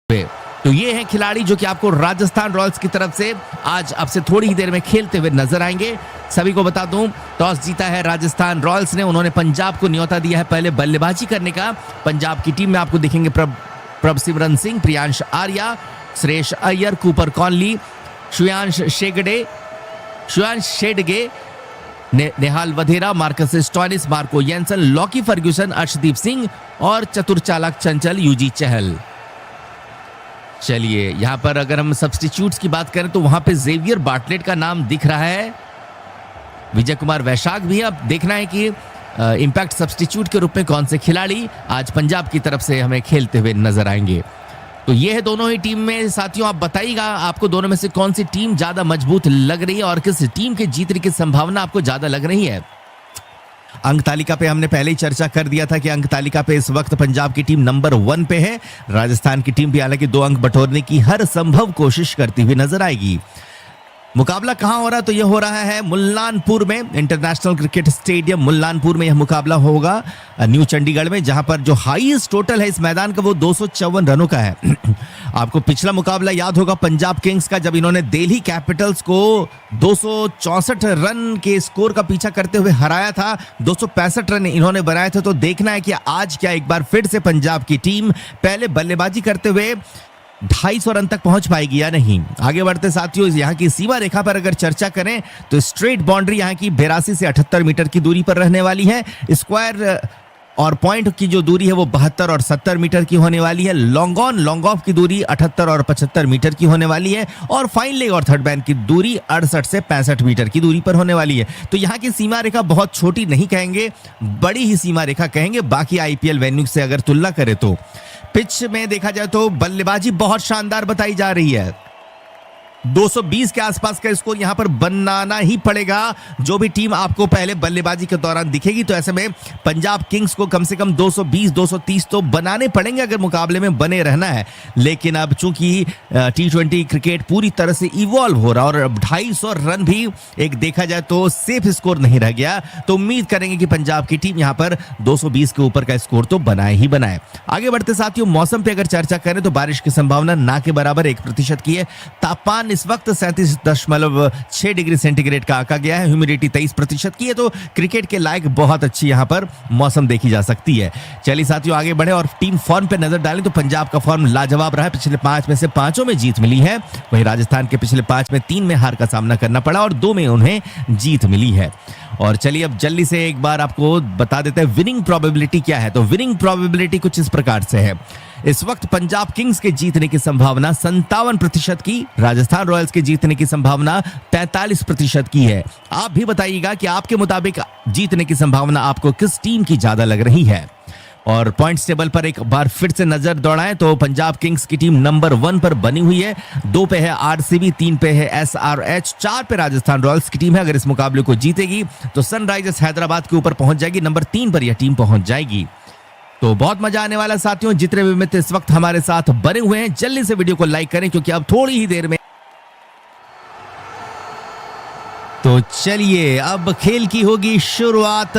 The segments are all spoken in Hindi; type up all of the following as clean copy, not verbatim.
तो ये है खिलाड़ी जो कि आपको राजस्थान रॉयल्स की तरफ से आज अब से थोड़ी ही देर में खेलते हुए नजर आएंगे। सभी को बता दूं, टॉस जीता है राजस्थान रॉयल्स ने। उन्होंने पंजाब को न्योता दिया है पहले बल्लेबाजी करने का। पंजाब की टीम में आपको दिखेंगे Prabhsimran Singh, Priyansh Arya, Shreyas Iyer, Cooper Connolly, Shreyansh Shedge, Nehal Wadhera, Marcus Stoinis, Marco Jansen, Lockie Ferguson, Arshdeep Singh और चतुर चालक चंचल यूजी चहल। चलिए यहां पर अगर हम सब्स्टिट्यूट्स की बात करें तो वहां पे जेवियर बार्टलेट का नाम दिख रहा है, विजय कुमार वैशाख भी। अब देखना है कि इंपैक्ट सब्स्टिट्यूट के रूप में कौन से खिलाड़ी आज पंजाब की तरफ से हमें खेलते हुए नजर आएंगे। तो ये है दोनों ही टीम में। साथियों आप बताइएगा आपको दोनों में से कौन सी टीम ज्यादा मजबूत लग रही है और किस टीम के जीतने की संभावना आपको ज्यादा लग रही है। अंक तालिका पे हमने पहले ही चर्चा कर दिया था कि अंक तालिका पे इस वक्त पंजाब की टीम नंबर 1 पे है। राजस्थान की टीम भी हालांकि 2 अंक बटोरने की हर संभव कोशिश करती हुई नजर आएगी। मुकाबला कहां हो रहा है तो यह हो रहा है मुल्लानपुर में, इंटरनेशनल क्रिकेट स्टेडियम मुल्लानपुर में यह मुकाबला होगा, न्यू चंडीगढ़ में, जहां पर जो हाईएस्ट टोटल है इस मैदान का वो 254 रनों का है। आपको पिछला मुकाबला याद होगा पंजाब किंग्स का, जब इन्होंने दिल्ली कैपिटल्स को 264 रन के स्कोर का पीछा करते हुए हराया था। 265 रन इन्होंने बनाए थे। तो देखना है कि आज क्या एक बार फिर से पंजाब की टीम पहले बल्लेबाजी करते हुए 250 रन तक पहुंच पाएगी या नहीं। आगे बढ़ते साथियों, यहाँ की सीमा रेखा पर अगर चर्चा करें तो स्ट्रेट बाउंड्री यहाँ की 82 से 78 मीटर की दूरी पर रहने वाली है। स्क्वायर और पॉइंट की जो दूरी है वो 72 और 70 मीटर की होने वाली है। लॉन्ग ऑन लॉन्ग ऑफ की दूरी 78 और 75 मीटर की होने वाली है और फाइन लेग और थर्ड बैन की दूरी 68 से 65 मीटर की दूरी पर होने वाली है। तो यहाँ की सीमा रेखा बहुत छोटी नहीं कहेंगे, बड़ी ही सीमा रेखा कहेंगे बाकी आईपीएल वेन्यू से अगर तुलना करें तो। पिच में देखा जाए तो बल्लेबाजी बहुत शानदार बताई जा रही है। 220 के आसपास का स्कोर यहां पर बनाना ही पड़ेगा जो भी टीम आपको पहले बल्लेबाजी के दौरान दिखेगी। तो ऐसे में पंजाब किंग्स को कम से कम 220 230 तो बनाने पड़ेंगे अगर मुकाबले में बने रहना है। लेकिन अब चूंकि T20 क्रिकेट पूरी तरह से इवॉल्व हो रहा और 250 रन भी एक देखा जाए तो सेफ स्कोर नहीं रह गया, तो उम्मीद करेंगे कि पंजाब की टीम यहां पर 220 के ऊपर का स्कोर तो बनाए ही बनाए। आगे बढ़ते साथियों, मौसम पे अगर चर्चा करें तो बारिश की संभावना ना के बराबर 1% की है। तापमान इस वक्त 37.6 डिग्री सेंटीग्रेड का आंका गया है। ह्यूमिडिटी 23% की है। तो क्रिकेट के लायक बहुत अच्छी यहां पर मौसम देखी जा सकती है। चलिए साथियों आगे बढ़े और टीम फॉर्म पे नजर डालें तो पंजाब का फॉर्म लाजवाब रहा है। पिछले 5 में से 5 में जीत मिली है। वहीं राजस्थान के पिछले 5 में 3 में हार का सामना करना पड़ा और 2 में उन्हें जीत मिली है। और चलिए अब जल्दी से एक बार आपको बता देते हैं विनिंग प्रोबेबिलिटी क्या है। तो विनिंग प्रोबेबिलिटी कुछ इस प्रकार से है। इस वक्त पंजाब किंग्स के जीतने की संभावना 57% की, राजस्थान रॉयल्स के जीतने की संभावना 43% की है। आप भी बताइएगा कि आपके मुताबिक जीतने की संभावना आपको किस टीम की ज्यादा लग रही है। और पॉइंट्स टेबल पर एक बार फिर से नजर दौड़ाएं तो पंजाब किंग्स की टीम नंबर 1 पर बनी हुई है। 2 पे है आरसीबी, 3 पे है एसआरएच, 4 पे राजस्थान रॉयल्स की टीम है। अगर इस मुकाबले को जीतेगी तो सनराइजर्स हैदराबाद के ऊपर पहुंच जाएगी। नंबर 3 पर यह टीम पहुंच जाएगी। तो बहुत मजा आने वाला साथियों। जितने भी मित्र इस वक्त हमारे साथ बने हुए हैं जल्दी से वीडियो को लाइक करें क्योंकि अब थोड़ी ही देर में तो चलिए अब खेल की होगी शुरुआत।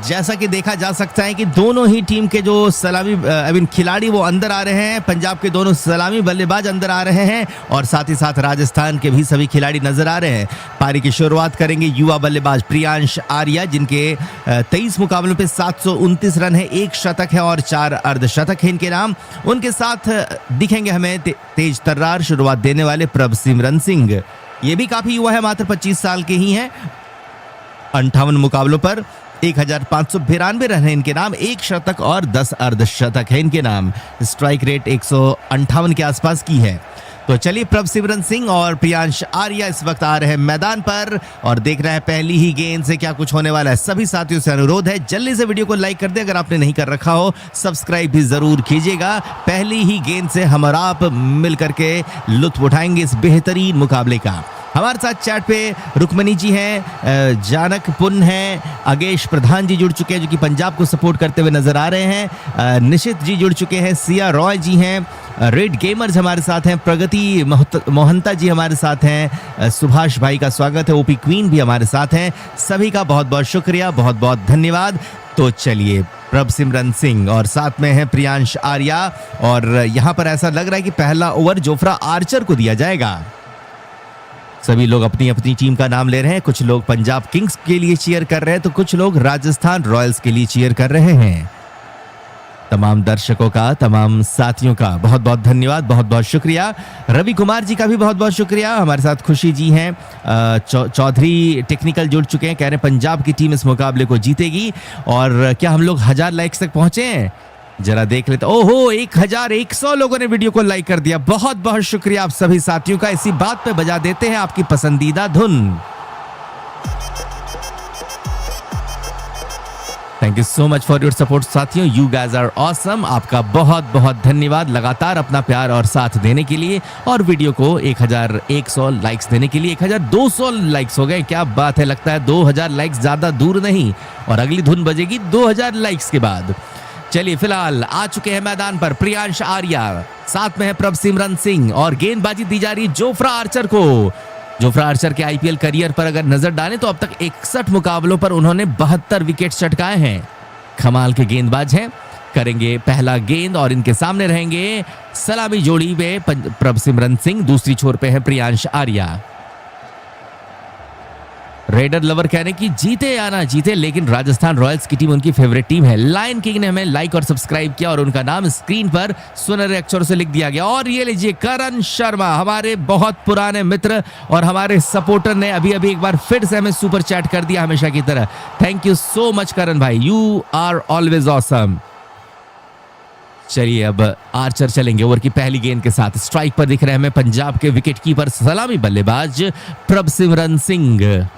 जैसा कि देखा जा सकता है कि दोनों ही टीम के जो सलामी खिलाड़ी वो अंदर आ रहे हैं। पंजाब के दोनों सलामी बल्लेबाज अंदर आ रहे हैं और साथ ही साथ राजस्थान के भी सभी खिलाड़ी नजर आ रहे हैं। पारी की शुरुआत करेंगे युवा बल्लेबाज प्रियांश आर्या, जिनके 23 मुकाबलों पे 729 रन है, 1 शतक है और 4 अर्धशतक है इनके नाम। उनके साथ दिखेंगे हमें तेज तर्रार, शुरुआत देने वाले प्रभसिमरन सिंह। ये भी काफी युवा है, मात्र 25 साल के ही हैं। 58 मुकाबलों पर 1592 रन है इनके नाम, 1 शतक और 10 अर्धशतक है इनके नाम। स्ट्राइक रेट 158 के आसपास की है। तो चलिए प्रभसिमरन सिंह और प्रियांश आर्या इस वक्त आ रहे हैं मैदान पर और देख रहे हैं पहली ही गेंद से क्या कुछ होने वाला है। सभी साथियों से अनुरोध है जल्दी से वीडियो को लाइक कर दे, अगर आपने नहीं कर रखा हो सब्सक्राइब भी जरूर कीजिएगा। पहली ही गेंद से हम और आप मिल करके लुत्फ उठाएंगे इस बेहतरीन मुकाबले का। हमारे साथ चैट पे रुक्मणी जी हैं, जानक पुन हैं, अगेश प्रधान जी जुड़ चुके हैं जो कि पंजाब को सपोर्ट करते हुए नजर आ रहे हैं, निशित जी जुड़ चुके हैं, सिया रॉय जी हैं, रेड गेमर्स हमारे साथ हैं, प्रगति मोहंता जी हमारे साथ हैं, सुभाष भाई का स्वागत है, ओपी क्वीन भी हमारे साथ हैं। सभी का बहुत बहुत शुक्रिया, बहुत बहुत धन्यवाद। तो चलिए, प्रभसिमरन सिंह और साथ में है प्रियांश आर्या, और यहाँ पर ऐसा लग रहा है कि पहला ओवर जोफ्रा आर्चर को दिया जाएगा। सभी लोग अपनी अपनी टीम का नाम ले रहे हैं। कुछ लोग पंजाब किंग्स के लिए चीयर कर रहे हैं तो कुछ लोग राजस्थान रॉयल्स के लिए चीयर कर रहे हैं। तमाम दर्शकों का, तमाम साथियों का बहुत बहुत धन्यवाद, बहुत बहुत शुक्रिया। रवि कुमार जी का भी बहुत बहुत शुक्रिया। हमारे साथ खुशी जी हैं, चौधरी टेक्निकल जुड़ चुके हैं, कह रहे हैं पंजाब की टीम इस मुकाबले को जीतेगी। और क्या हम लोग 1000 लाइक्स तक पहुंचे हैं? जरा देख लेते। ओहो, 1100 लोगों ने वीडियो को लाइक कर दिया। बहुत बहुत शुक्रिया आप सभी साथियों का। इसी बात पे बजा देते हैं आपकी पसंदीदा धुन। Thank you so much for your support साथियों, यू गाइज आर ऑसम। आपका बहुत बहुत धन्यवाद लगातार अपना प्यार और साथ देने के लिए, और वीडियो को 1100 लाइक्स देने के लिए। 1200 लाइक्स हो गए, क्या बात है। लगता है 2000 लाइक्स ज्यादा दूर नहीं, और अगली धुन बजेगी 2000 लाइक्स के बाद। चलिए, फिलहाल आ चुके हैं मैदान पर प्रियांश आर्या, साथ में है प्रभसिमरन सिंह, और गेंदबाजी दी जा रही जोफ्रा आर्चर को। जोफ्रा आर्चर के आईपीएल करियर पर अगर नजर डालें तो अब तक 61 मुकाबलों पर उन्होंने 72 विकेट चटकाए हैं। कमाल के गेंदबाज हैं। करेंगे पहला गेंद और इनके सामने रहेंगे सलामी जोड़ी में प्रभसिमरन सिंह, दूसरी छोर पे है प्रियांश आर्या। रेडर लवर कह रहे हैं कि जीते या ना जीते, लेकिन राजस्थान रॉयल्स की टीम उनकी फेवरेट टीम है। लायन किंग ने हमें लाइक और सब्सक्राइब किया और उनका नाम स्क्रीन पर सुनहरे अक्षरों से लिख दिया गया। और ये लीजिए, करण शर्मा, हमारे बहुत पुराने मित्र और हमारे सपोर्टर ने अभी अभी एक बार फिर से हमें सुपर चैट कर दिया हमेशा की तरह। थैंक यू सो मच करण भाई, यू आर ऑलवेज ऑसम। चलिए, अब आर्चर चलेंगे ओवर की पहली गेंद के साथ। स्ट्राइक पर दिख रहे हैं हमें पंजाब के विकेट कीपर सलामी बल्लेबाज प्रभसिमरन सिंह।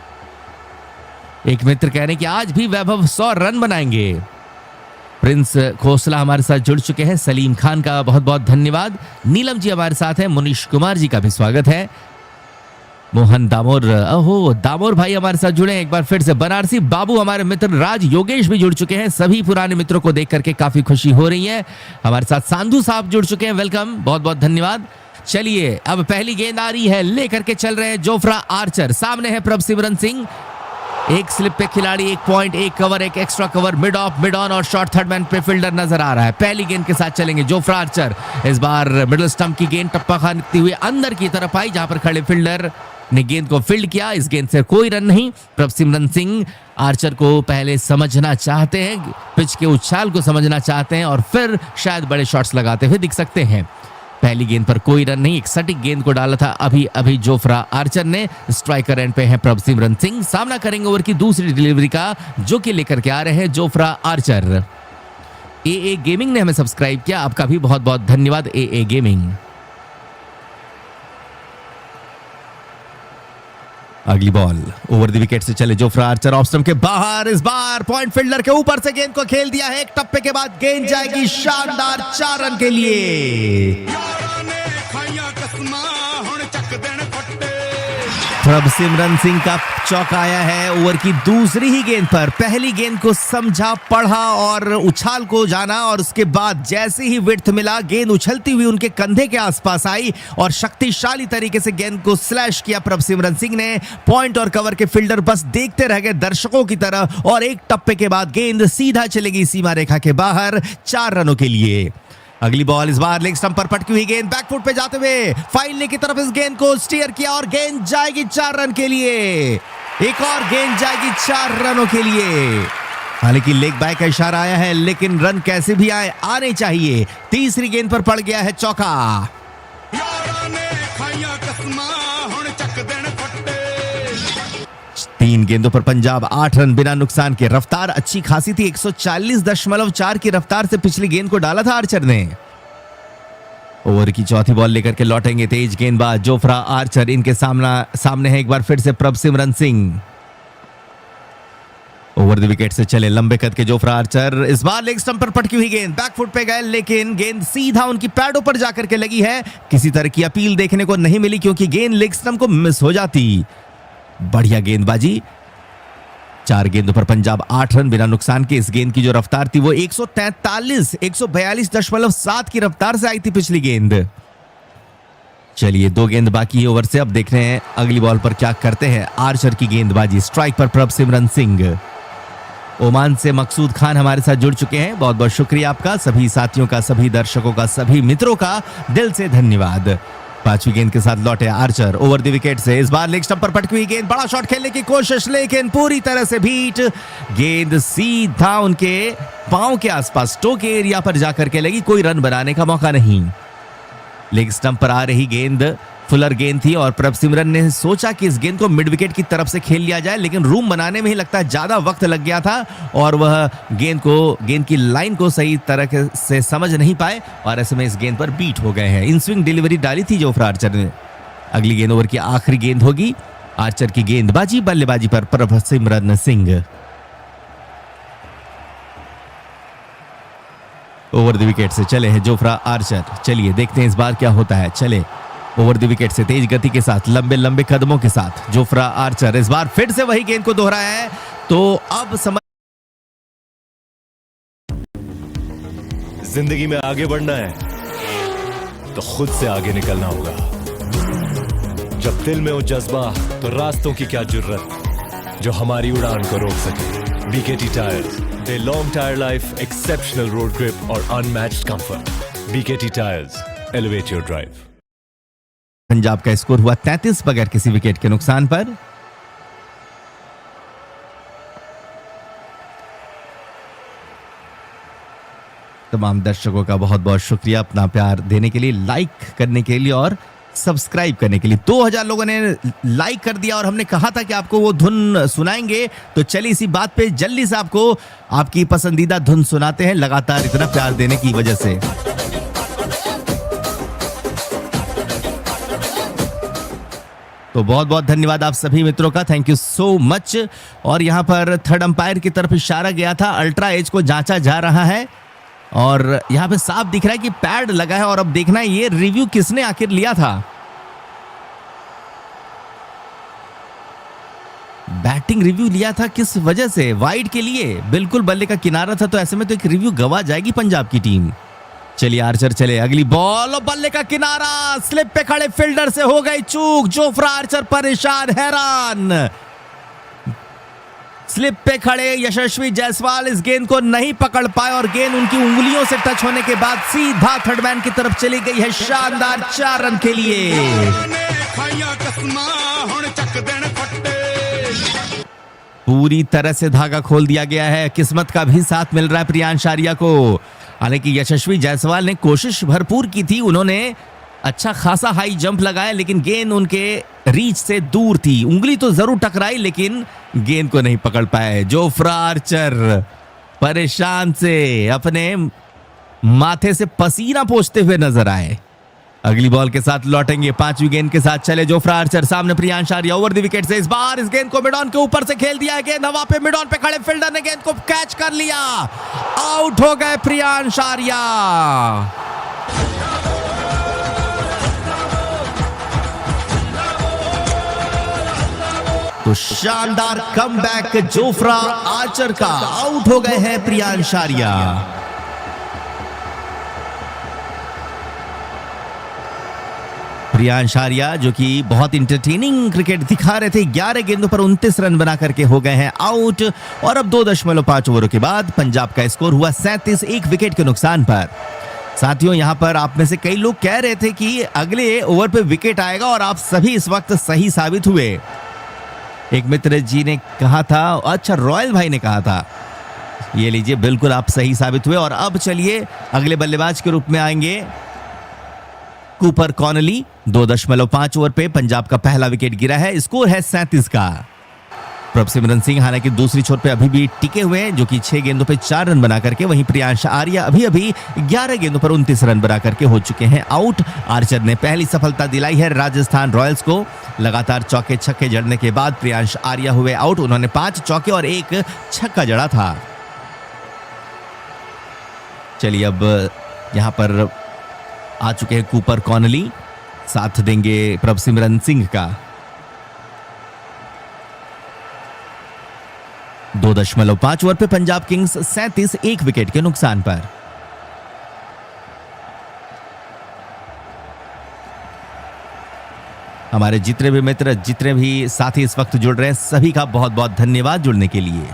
एक मित्र कह रहे हैं कि आज भी वैभव 100 रन बनाएंगे। प्रिंस खोसला हमारे साथ जुड़ चुके हैं, सलीम खान का बहुत बहुत धन्यवाद। नीलम जी हमारे साथ हैं, मुनीश कुमार जी का भी स्वागत है। मोहन दामोर, ओहो दामोर भाई हमारे साथ जुड़े हैं एक बार फिर से। बनारसी बाबू हमारे मित्र राज योगेश भी जुड़ चुके हैं। सभी पुराने मित्रों को देख करके काफी खुशी हो रही है। हमारे साथ सांधु साहब जुड़ चुके हैं, वेलकम, बहुत बहुत धन्यवाद। चलिए, अब पहली गेंद आ रही है, लेकर के चल रहे हैं जोफ्रा आर्चर। सामने है प्रभसिमरन सिंह, एक स्लिप पे खिलाड़ी, एक पॉइंट, एक कवर, एक extra cover, mid of, mid on और शॉर्ट थर्ड मैन पे फील्डर नजर आ रहा है। पहली गेंद के साथ चलेंगे जोफ्रा आर्चर। इस बार मिडिल स्टंप की गेंद टप्पा खाती हुई अंदर की तरफ आई, जहां पर खड़े फील्डर ने गेंद को फील्ड किया। इस गेंद से कोई रन नहीं। प्रभसिमरन सिंह आर्चर को पहले समझना चाहते हैं, पिच के उछाल को समझना चाहते हैं, और फिर शायद बड़े शॉट्स लगाते हुए दिख सकते हैं। पहली गेंद पर कोई रन नहीं, एक सटीक गेंद को डाला था अभी अभी जोफ्रा आर्चर ने। स्ट्राइकर एंड पे है प्रभसिमरन सिंह। सामना करेंगे ओवर की दूसरी डिलीवरी का, जो कि लेकर के आ रहे हैं जोफ्रा आर्चर। ए गेमिंग ने हमें सब्सक्राइब किया, आपका भी बहुत बहुत धन्यवाद ए गेमिंग। अगली बॉल ओवर द विकेट से चले जोफ्रा आर्चर, ऑफ स्टंप के बाहर। इस बार पॉइंट फील्डर के ऊपर से गेंद को खेल दिया है। एक टप्पे के बाद गेंद जाएगी शानदार 4 रन के लिए। प्रभसिमरन सिंह का चौका आया है ओवर की दूसरी ही गेंद पर। पहली गेंद को समझा, पढ़ा और उछाल को जाना, और उसके बाद जैसे ही विड्थ मिला, गेंद उछलती हुई उनके कंधे के आसपास आई और शक्तिशाली तरीके से गेंद को स्लैश किया प्रभसिमरन सिंह ने। पॉइंट और कवर के फील्डर बस देखते रह गए दर्शकों की तरह, और एक टप्पे के बाद गेंद सीधा चलेगी सीमा रेखा के बाहर 4 रनों के लिए। अगली बॉल, इस बार लेग स्टंप पर पटकी हुई गेंद, बैकफुट पे जाते हुए फाइनली की तरफ इस गेंद को स्टीयर किया और गेंद जाएगी 4 रन के लिए। एक और गेंद जाएगी 4 रनों के लिए। हालांकि लेग बाय का इशारा आया है, लेकिन रन कैसे भी आए, आने चाहिए। तीसरी गेंद पर पड़ गया है चौका। 3 गेंदों पर पंजाब 8 रन बिना नुकसान के। रफ्तार अच्छी खासी थी, 140.4 की रफ्तार से पिछली गेंद को डाला था आर्चर ने। ओवर की चौथी बॉल लेकर के लौटेंगे तेज गेंदबाज जोफ्रा आर्चर। इनके सामने है एक बार फिर से Prabhsimran Singh. Over over the wicket से चले लंबे कद के जोफ्रा आर्चर, इस बार लेग स्टंप पर पटकी हुई गेंद बैकफुट पे गए, लेकिन गेंद सीधा उनकी पैडों पर जाकर के लगी है। किसी तरह की अपील देखने को नहीं मिली क्योंकि गेंद लेग स्टंप को मिस हो जाती। बढ़िया गेंदबाजी, 4 गेंदों पर पंजाब 8 रन बिना नुकसान के। इस गेंद की जो रफ्तार थी वो 142 की रफ्तार से आई थी पिछली गेंद। चलिए 2 गेंद बाकी है ओवर से, अब देख रहे हैं अगली बॉल पर क्या करते हैं आर्चर की गेंदबाजी। स्ट्राइक पर प्रभसिमरन सिंह। ओमान से मकसूद खान हमारे साथ जुड़ चुके हैं, बहुत बहुत शुक्रिया आपका, सभी साथियों का, सभी दर्शकों का, सभी मित्रों का दिल से धन्यवाद। 5वीं गेंद के साथ लौटे आर्चर ओवर द विकेट से, इस बार लेग स्टंप पर पटकी हुई गेंद, बड़ा शॉट खेलने की कोशिश लेकिन पूरी तरह से बीट। गेंद सीधा उनके पांव के आसपास टोके एरिया पर जाकर के लगी, कोई रन बनाने का मौका नहीं। लेग स्टंप पर आ रही गेंद फुलर गेंद थी और प्रभसिमरन ने सोचा कि इस गेंद को मिड विकेट की तरफ से खेल लिया जाए, लेकिन रूम बनाने में ही लगता है ज्यादा वक्त लग गया था और वह गेंद की लाइन को सही तरह से समझ नहीं पाए और ऐसे में इस गेंद पर बीट हो गए हैं। इन स्विंग डिलीवरी डाली थी जोफ्रा आर्चर ने। अगली गेंद ओवर की आखिरी गेंद होगी। आर्चर की गेंदबाजी, बल्लेबाजी पर Prabhsimran Singh. Over the wicket से चले हैं जोफ्रा आर्चर। चलिए देखते हैं इस बार क्या होता है। चले ओवर द विकेट से तेज गति के साथ, लंबे लंबे कदमों के साथ जोफ्रा आर्चर इस बार फिर से वही गेंद को दोहराया है। तो अब समझ, जिंदगी में आगे बढ़ना है तो खुद से आगे निकलना होगा। जब दिल में हो जज्बा तो रास्तों की क्या जुर्रत जो हमारी उड़ान को रोक सके। BKT tyres, they long tyre life, exceptional road grip और unmatched comfort. BKT tyres, elevate your drive. Punjab का स्कोर हुआ 33 बगैर किसी विकेट के नुकसान पर। तमाम दर्शकों का बहुत बहुत शुक्रिया अपना प्यार देने के लिए, लाइक करने के लिए और सब्सक्राइब करने के लिए। 2000 लोगों ने लाइक कर दिया और हमने कहा था कि आपको वो धुन सुनाएंगे, तो चलिए इसी बात पे जल्दी से आपको आपकी पसंदीदा धुन सुनाते हैं, लगातार इतना प्यार देने की वजह से। तो बहुत बहुत धन्यवाद आप सभी मित्रों का, थैंक यू सो मच। और यहां पर थर्ड अंपायर की तरफ इशारा गया था, अल्ट्रा एज को जांचा जा रहा है और यहां पे साफ दिख रहा है कि पैड लगा है और अब देखना है ये रिव्यू किसने आखिर लिया था। बैटिंग रिव्यू लिया था किस वजह से? वाइड के लिए, बिल्कुल बल्ले का किनारा था, तो ऐसे में तो एक रिव्यू गवा जाएगी पंजाब की टीम। चलिए आर्चर चले, अगली बॉल और बल्ले का किनारा, स्लिप पे खड़े फील्डर से हो गई चूक, जोफ्रा आर्चर परेशान हैरान। स्लिप पे खड़े यशस्वी जायसवाल इस गेंद को नहीं पकड़ पाए और गेंद उनकी उंगलियों से टच होने के बाद सीधा थर्ड मैन की तरफ चली गई है। शानदार 4 रन के लिए। पूरी तरह से धागा खोल दिया गया है, किस्मत का भी साथ मिल रहा है प्रियांश आर्या को। हालांकि यशस्वी जायसवाल ने कोशिश भरपूर की थी, उन्होंने अच्छा खासा हाई जंप लगाया लेकिन गेंद उनके रीच से दूर थी। उंगली तो जरूर टकराई लेकिन गेंद को नहीं पकड़ पाए। जोफ्रा आर्चर परेशान से अपने माथे से पसीना पोंछते हुए नजर आए। अगली बॉल के साथ लौटेंगे, 5वीं गेंद के साथ चले जोफ्रा आर्चर, सामने Priyansh Arya over the wicket से, इस बार इस गेंद को मिड ऑन के ऊपर से खेल दिया, गेंद हवा पे, मिड ऑन पे खड़े फील्डर ने गेंद को कैच कर लिया, आउट हो गए प्रियांश आर्या। तो शानदार कमबैक जोफ्रा आर्चर का, आउट हो गए हैं प्रियांश आर्या। प्रियांश आर्या जो कि बहुत इंटरटेनिंग क्रिकेट दिखा रहे थे, 11 गेंदों पर 29 रन बना करके हो गए हैं आउट। और अब 2.5 ओवरों के बाद पंजाब का स्कोर हुआ 37, 1 विकेट के नुकसान पर। साथियों यहां पर आप में से कई लोग कह रहे थे कि अगले ओवर पे विकेट आएगा और आप सभी इस वक्त सही साबित हुए। एक मित्र जी ने कहा था, अच्छा रॉयल भाई ने कहा था, ये लीजिए बिल्कुल आप सही साबित हुए। और अब चलिए अगले बल्लेबाज के रूप में आएंगे कूपर कॉनली। 2.5 ओवर पे पंजाब का पहला विकेट गिरा है, स्कोर है 37 का। प्रभसिमरन सिंह हालांकि दूसरी छोर पे अभी भी टिके हुए हैं, जो कि 6 गेंदों पे 4 रन बना करके, वहीं प्रियांश आर्या अभी 11 गेंदों पर 29 रन बना करके हो चुके हैं आउट। आर्चर ने पहली सफलता दिलाई है राजस्थान रॉयल्स को। लगातार चौके छक्के जड़ने के बाद प्रियांश आर्या हुए आउट। उन्होंने 5 चौके और 1 छक्का जड़ा था। चलिए अब यहां पर आ चुके हैं कूपर कॉनली, साथ देंगे प्रभसिमरन सिंह का। 2.5 ओवर पे पंजाब किंग्स 37 1 विकेट के नुकसान पर। हमारे जितने भी मित्र, जितने भी साथी इस वक्त जुड़ रहे हैं, सभी का बहुत बहुत धन्यवाद जुड़ने के लिए।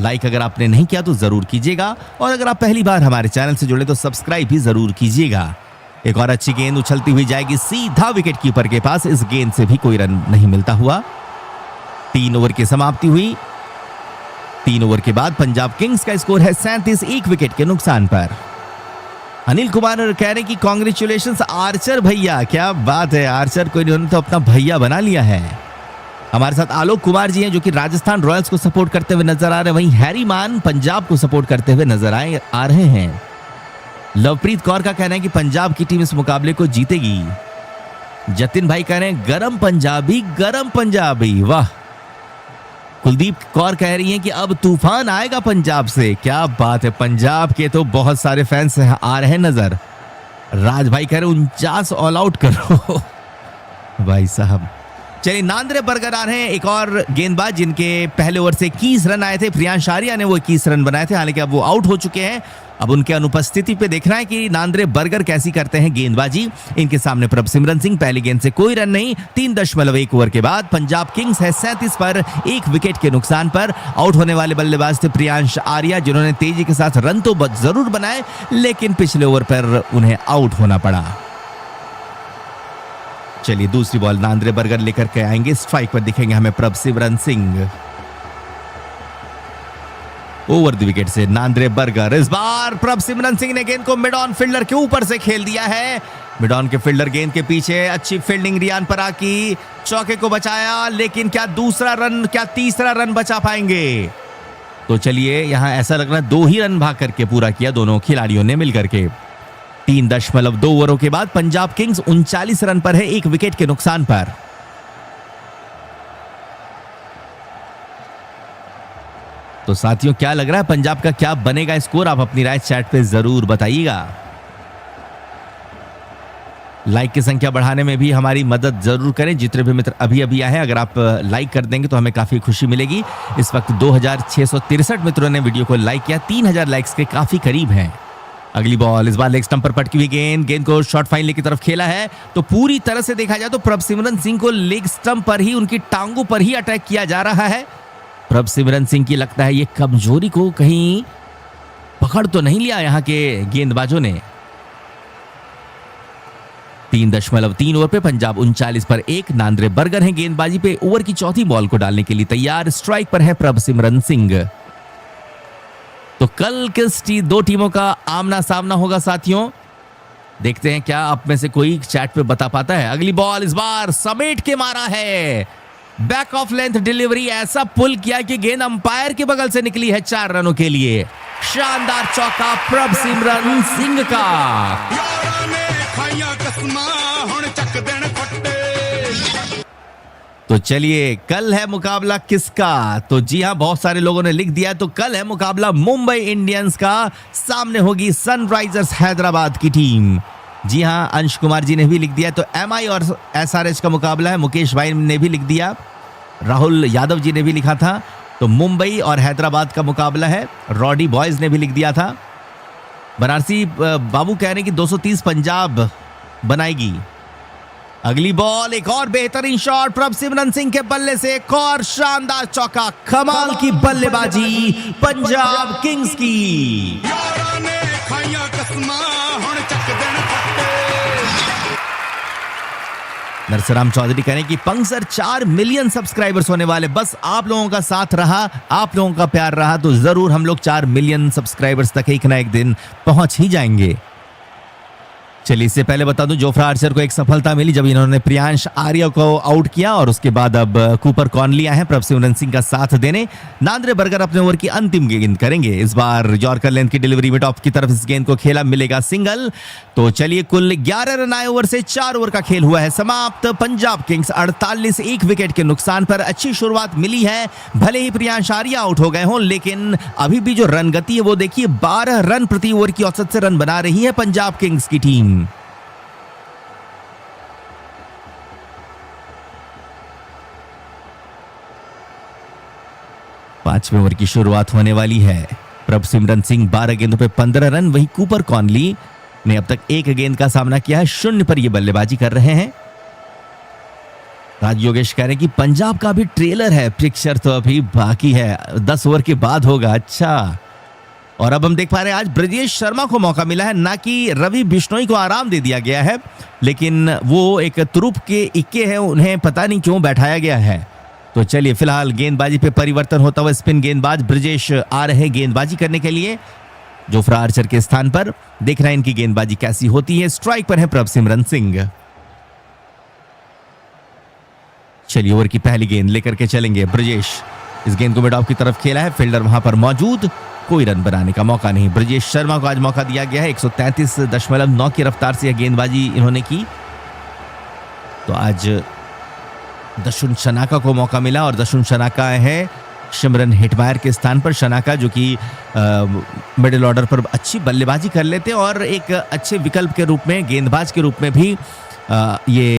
लाइक अगर आपने नहीं किया तो जरूर कीजिएगा, और अगर आप पहली बार हमारे चैनल से जुड़े तो सब्सक्राइब भी जरूर कीजिएगा। एक और अच्छी गेंद उछलती हुई जाएगी सीधा विकेट कीपर के पास। इस गेंद से भी कोई रन नहीं मिलता हुआ। 3 ओवर की समाप्ति हुई। 3 ओवर के बाद पंजाब किंग्स का स्कोर है 37 1 विकेट के नुकसान पर। अनिल कुमार कह रहे हैं कि कांग्रेचुलेशंस आर्चर भैया, क्या बात है। आर्चर को इन्होंने तो अपना भैया बना लिया है। हमारे साथ आलोक कुमार जी हैं, जो कि राजस्थान रॉयल्स को सपोर्ट करते हुए नजर आ रहे हैं। वहीं हैरी मान पंजाब को सपोर्ट करते हुए नजर आ रहे हैं। लवप्रीत कौर का कहना है कि पंजाब की टीम इस मुकाबले को जीतेगी। जतिन भाई कह रहे हैं गरम पंजाबी, वाह। कुलदीप कौर कह रही हैं कि अब तूफान आएगा पंजाब से। क्या बात है, पंजाब के तो बहुत सारे फैंस आ रहे हैं नजर। राज भाई कह रहे 49 ऑल आउट करो भाई साहब। चलिए नांद्रे बर्गर आ रहे हैं, एक और गेंदबाज जिनके पहले ओवर से 21 रन आए थे। प्रियांश आर्या ने वो 21 रन बनाए थे, हालांकि अब वो आउट हो चुके हैं। अब उनके अनुपस्थिति पे देखना है कि नांद्रे बर्गर कैसी करते हैं गेंदबाजी। इनके सामने प्रभसिमरन सिंह, पहली गेंद से कोई रन नहीं। 3.1 ओवर के बाद पंजाब किंग्स है 37 पर 1 विकेट के नुकसान पर। आउट होने वाले बल्लेबाज थे प्रियांश आर्या, जिन्होंने तेजी के साथ रन तो जरूर बनाए, लेकिन पिछले ओवर पर उन्हें आउट होना पड़ा। चलिए दूसरी बॉल नांद्रे बर्गर लेकर के आएंगे। स्ट्राइक पर दिखेंगे हमें Prabhsimran Singh. Over the wicket से नांद्रे बर्गर। इस बार प्रभसिमरन सिंह ने गेंद को मिड ऑन फील्डर के ऊपर से खेल दिया है। मिड ऑन के फील्डर गेंद के पीछे, अच्छी फील्डिंग रियान परा की, चौके को बचाया, लेकिन क्या तीसरा रन बचा पाएंगे? तो चलिए यहां ऐसा लग रहा है 2 ही रन भाग करके पूरा किया दोनों खिलाड़ियों ने मिलकर के। 3.2 ओवरों के बाद पंजाब किंग्स 39 रन पर है 1 विकेट के नुकसान पर। तो साथियों क्या लग रहा है, पंजाब का क्या बनेगा स्कोर? आप अपनी राय चैट पे जरूर बताइएगा। लाइक की संख्या बढ़ाने में भी हमारी मदद जरूर करें। जितने भी मित्र अभी आए हैं, अगर आप लाइक कर देंगे तो हमें काफी खुशी मिलेगी। इस वक्त 2663 मित्रों ने वीडियो को लाइक किया, 3000 लाइक्स के काफी करीब हैं। अगली बॉल, इस बार लेग स्टंप पर पटकी हुई गेंद को शॉर्ट फाइनल की तरफ खेला है। तो पूरी तरह से देखा जाए तो प्रभसिमरन सिंह को लेग स्टंप पर ही, उनकी टांगों पर ही अटैक किया जा रहा है। प्रभसिमरन सिंह की लगता है ये कमजोरी को कहीं पकड़ तो नहीं लिया यहां के गेंदबाजों ने। 3.3 ओवर पे पंजाब 39 पर 1। नांद्रे बर्गर हैं गेंदबाजी पे, ओवर की चौथी बॉल को डालने के लिए तैयार। स्ट्राइक पर है प्रभसिमरन सिंह। तो कल किस 2 टीमों का आमना सामना होगा साथियों, देखते हैं क्या आप में से कोई चैट पे बता पाता है। अगली बॉल इस बार समेट के मारा है, बैक ऑफ लेंथ डिलीवरी, ऐसा पुल किया कि गेंद अंपायर के बगल से निकली है 4 रनों के लिए। शानदार चौका प्रभसिमरन सिंह का। तो चलिए कल है मुकाबला किसका? तो जी हां, बहुत सारे लोगों ने लिख दिया। तो कल है मुकाबला मुंबई इंडियंस का, सामने होगी सनराइजर्स हैदराबाद की टीम। जी हां, अंश कुमार जी ने भी लिख दिया। तो एमआई और एसआरएच का मुकाबला है, मुकेश भाई ने भी लिख दिया, राहुल यादव जी ने भी लिखा था। तो मुंबई और हैदराबाद का मुकाबला है, रॉडी बॉयज ने भी लिख दिया था। बनारसी बाबू कह रहे हैं कि 230 पंजाब बनाएगी। अगली बॉल, एक और बेहतरीन शॉट प्रभसिमरन सिंह के बल्ले से, एक और शानदार चौका। कमाल की बल्लेबाजी पंजाब किंग्स की। नरसराम चौधरी कह रहे हैं कि पंग सर 4 मिलियन सब्सक्राइबर्स होने वाले, बस आप लोगों का साथ रहा, आप लोगों का प्यार रहा तो जरूर हम लोग 4 मिलियन सब्सक्राइबर्स तक एक ना एक दिन पहुंच ही जाएंगे। चलिए इससे पहले बता दूं, जोफ्रा आर्चर को एक सफलता मिली जब इन्होंने प्रियांश आर्य को आउट किया और उसके बाद अब कूपर कॉनली आए हैं प्रभसिमरन सिंह का साथ देने। नांद्रे बर्गर अपने ओवर की अंतिम गेंद करेंगे। इस बार यॉर्कर लेंथ की डिलीवरी में टॉप की तरफ इस गेंद को खेला, मिलेगा सिंगल। तो चलिए कुल 11 रन आए ओवर से, 4 ओवर का खेल हुआ है समाप्त। पंजाब किंग्स 48 एक विकेट के नुकसान पर अच्छी शुरुआत मिली है। भले ही प्रियांश आर्य आउट हो गए हों, लेकिन अभी भी जो रन गति है वो देखिए, 12 रन प्रति ओवर की औसत से रन बना रही है पंजाब किंग्स की टीम। पांचवें ओवर की शुरुआत होने वाली है। प्रभसिमरन सिंह 12 गेंदों पे 15 रन, वहीं कूपर कॉनली ने अब तक एक गेंद का सामना किया है, 0 पर ये बल्लेबाजी कर रहे हैं। राज योगेश कह रहे हैं कि पंजाब का भी ट्रेलर है, पिक्चर तो अभी बाकी है, 10 ओवर के बाद होगा। अच्छा, और अब हम देख पा रहे हैं आज ब्रजेश शर्मा को मौका मिला है, ना कि रवि बिश्नोई को आराम दे दिया गया है, लेकिन वो एक तुरुप के इक्के हैं, उन्हें पता नहीं क्यों बैठाया गया है। तो चलिए फिलहाल गेंदबाजी पे परिवर्तन होता हुआ स्पिन गेंदबाज ब्रजेश आ रहे गेंदबाजी करने के लिए जोफ्रा आर्चर के स्थान पर। देख रहे हैं इनकी गेंदबाजी कैसी होती है। स्ट्राइक पर है प्रभसिमरन सिंह। चलिए ओवर की पहली गेंद लेकर के चलेंगे ब्रजेश। इस गेंद को मिड ऑफ की तरफ खेला है, फील्डर वहां पर मौजूद, कोई रन बनाने का मौका नहीं। ब्रजेश शर्मा को आज मौका दिया गया है, 133.9 की रफ्तार से यह गेंदबाजी इन्होंने की। तो आज दशुन शनाका को मौका मिला और दशुन शनाका है शिमरन हेटमायर के स्थान पर। शनाका जो कि मिडिल ऑर्डर पर अच्छी बल्लेबाजी कर लेते और एक अच्छे विकल्प के रूप में, गेंदबाज के रूप में भी ये